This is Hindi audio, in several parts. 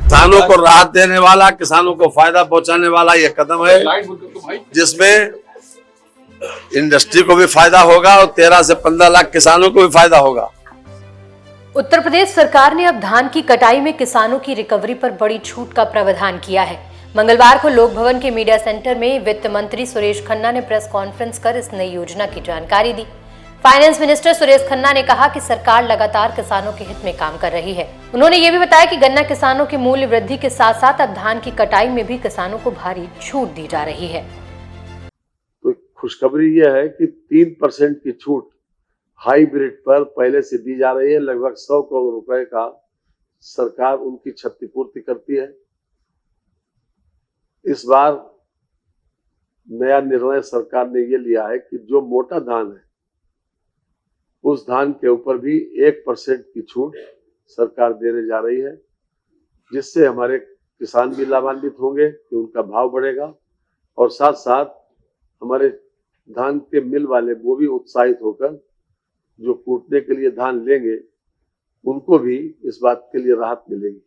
किसानों को राहत देने वाला, किसानों को फायदा पहुंचाने वाला ये कदम है, जिसमें इंडस्ट्री को भी फायदा होगा और 13 से 15 लाख किसानों को भी फायदा होगा। उत्तर प्रदेश सरकार ने अब धान की कटाई में किसानों की रिकवरी पर बड़ी छूट का प्रावधान किया है। मंगलवार को लोक भवन के मीडिया सेंटर में वित्त मंत्री सुरेश खन्ना ने प्रेस कॉन्फ्रेंस कर इस नई योजना की जानकारी दी। फाइनेंस मिनिस्टर सुरेश खन्ना ने कहा कि सरकार लगातार किसानों के हित में काम कर रही है। उन्होंने ये भी बताया कि गन्ना किसानों के मूल्य वृद्धि के साथ साथ अब धान की कटाई में भी किसानों को भारी छूट दी जा रही है। तो खुशखबरी यह है कि 3% की छूट हाइब्रिड पर पहले से दी जा रही है। लगभग 100 करोड़ रुपए का सरकार उनकी क्षतिपूर्ति करती है। इस बार नया निर्णय सरकार ने ये लिया है कि जो मोटा धान है उस धान के ऊपर भी 1% की छूट सरकार देने जा रही है, जिससे हमारे किसान भी लाभान्वित होंगे कि उनका भाव बढ़ेगा और साथ साथ हमारे धान के मिल वाले वो भी उत्साहित होकर जो कूटने के लिए धान लेंगे उनको भी इस बात के लिए राहत मिलेगी।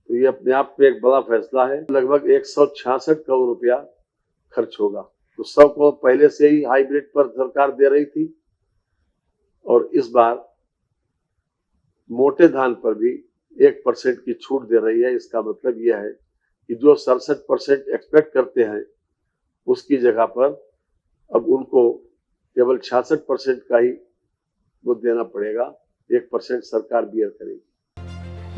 तो ये अपने आप में एक बड़ा फैसला है। लगभग 166 करोड़ रुपया खर्च होगा। तो 100 करोड़ पहले से ही हाइब्रिड पर सरकार दे रही थी और इस बार मोटे धान पर भी 1% की छूट दे रही है। इसका मतलब यह है कि जो 67% एक्सपेक्ट करते हैं उसकी जगह पर अब उनको केवल 66% का ही वो देना पड़ेगा। 1% सरकार बियर करेगी।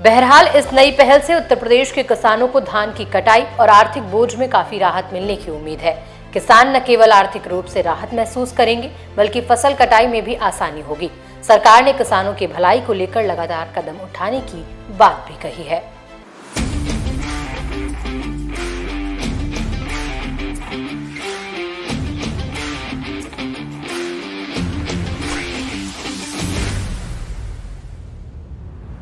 बहरहाल इस नई पहल से उत्तर प्रदेश के किसानों को धान की कटाई और आर्थिक बोझ में काफी राहत मिलने की उम्मीद है। किसान न केवल आर्थिक रूप से राहत महसूस करेंगे बल्कि फसल कटाई में भी आसानी होगी। सरकार ने किसानों की भलाई को लेकर लगातार कदम उठाने की बात भी कही है।